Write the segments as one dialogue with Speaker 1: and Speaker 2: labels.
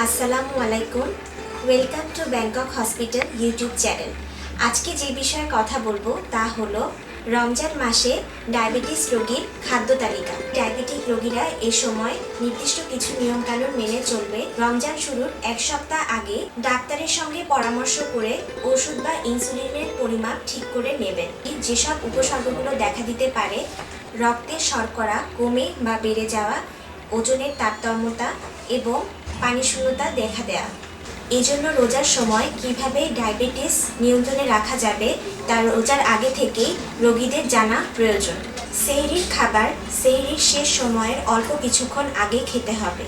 Speaker 1: আসসালামু আলাইকুম। Welcome to Bangkok hospital YouTube channel. আজকে যে বিষয়ে কথা বলবো তা হলো রমজান মাসে ডায়াবেটিস রোগীর খাদ্য তালিকা। ডায়াবেটিক রোগীরা এ সময় নির্দিষ্ট কিছু নিয়মকানুন মেনে চলবে। রমজান শুরুর এক সপ্তাহ আগে ডাক্তারের সঙ্গে পরামর্শ করে ওষুধ বা ইনসুলিনের পরিমাপ ঠিক করে নেবেন। যেসব উপসর্গগুলো দেখা দিতে পারে: রক্তে শর্করা কমে বা বেড়ে যাওয়া, ওজনের তারতম্যতা এবং পানি শূন্যতা দেখা দেয়া। এই জন্য রোজার সময় কিভাবে ডায়াবেটিস নিয়ন্ত্রণে রাখা যাবে তা রোজার আগে থেকেই রোগীদের জানা প্রয়োজন। সেহরির খাবার সেহরির শেষ সময়ের অল্প কিছুক্ষণ আগে খেতে হবে।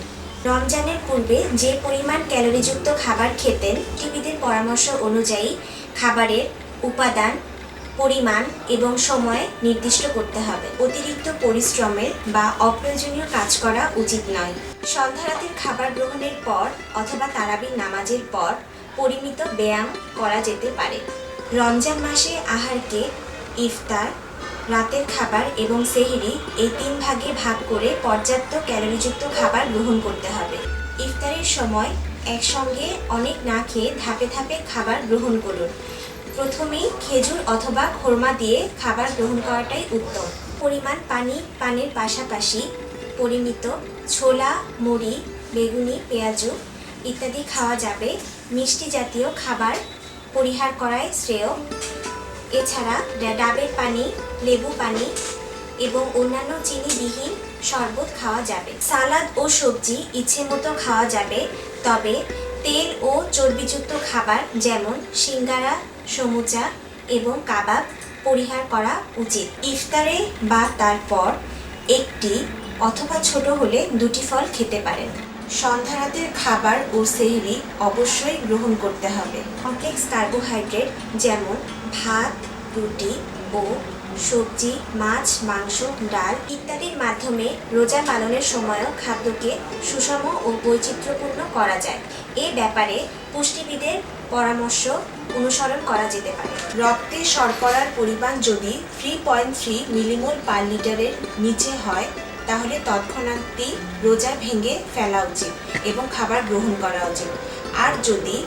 Speaker 1: রমজানের পূর্বে যে পরিমাণ ক্যালোরিযুক্ত খাবার খেতেন, টিভিদের পরামর্শ অনুযায়ী খাবারের উপাদান, পরিমাণ এবং সময় নির্দিষ্ট করতে হবে। অতিরিক্ত পরিশ্রমের বা অপ্রয়োজনীয় কাজ করা উচিত নয়। সন্ধ্যারাতের খাবার গ্রহণের পর অথবা তারাবির নামাজের পর পরিমিত ব্যায়াম করা যেতে পারে। রমজান মাসে আহারকে ইফতার, রাতের খাবার এবং সেহরি এই 3 ভাগে ভাগ করে পর্যাপ্ত ক্যালোরিযুক্ত খাবার গ্রহণ করতে হবে। ইফতারের সময় একসঙ্গে অনেক না খেয়ে ধাপে ধাপে খাবার গ্রহণ করুন। প্রথমেই খেজুর অথবা খোরমা দিয়ে খাবার গ্রহণ করাটাই উত্তম। পরিমাণ পানির পাশাপাশি পরিমিত ছোলা, মুড়ি, বেগুনি, পেঁয়াজু ইত্যাদি খাওয়া যাবে। মিষ্টি জাতীয় খাবার পরিহার করাই শ্রেয়। এছাড়া ডাবের পানি, লেবু পানি এবং অন্যান্য চিনিবিহীন শরবত খাওয়া যাবে। সালাদ ও সবজি ইচ্ছে মতো খাওয়া যাবে, তবে তেল ও চর্বিযুক্ত খাবার যেমন সিঙ্গারা, সমুচা এবং কাবাব পরিহার করা উচিত। ইফতারে বা তারপর একটি অথবা ছোট হলে 2টি ফল খেতে পারেন। সন্ধ্যারাতের খাবার ও সেহরি অবশ্যই গ্রহণ করতে হবে। কমপ্লেক্স কার্বোহাইড্রেট যেমন ভাত, রুটি ও সবজি, মাছ, মাংস, ডাল ইত্যাদির মাধ্যমে রোজা পালনের সময়ও খাদ্যকে সুষম ও বৈচিত্র্যপূর্ণ করা যায়। এ ব্যাপারে পুষ্টিবিদের পরামর্শ অনুসরণ করা যেতে পারে। রক্তে শর্করার পরিমাণ যদি 3.3 মিলিমোল পার লিটারের নিচে হয় তাহলে তৎক্ষণাৎই রোজা ভেঙে ফেলা উচিত এবং খাবার গ্রহণ করা উচিত। আর যদি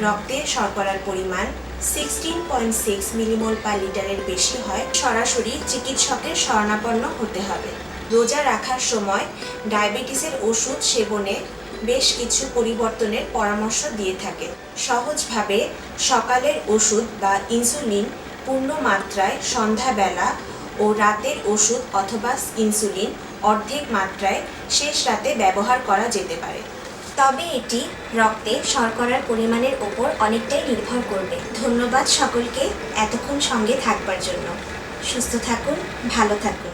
Speaker 1: রক্তে শর্করার পরিমাণ 16.6 মিলিমোল পার লিটারের বেশি হয় সরাসরি চিকিৎসকের শরণাপন্ন হতে হবে। রোজা রাখার সময় ডায়াবেটিসের ওষুধ সেবনে বেশ কিছু পরিবর্তনের পরামর্শ দিয়ে থাকে। সহজভাবে সকালের ওষুধ বা ইনসুলিন পূর্ণ মাত্রায় সন্ধ্যাবেলা ও রাতের ওষুধ অথবা ইনসুলিন অর্ধেক মাত্রায় শেষ রাতে ব্যবহার করা যেতে পারে। তবে এটি রক্তে শর্করার পরিমাণের ওপর অনেকটাই নির্ভর করবে। ধন্যবাদ সকলকে এতক্ষণ সঙ্গে থাকবার জন্য। সুস্থ থাকুন, ভালো থাকুন।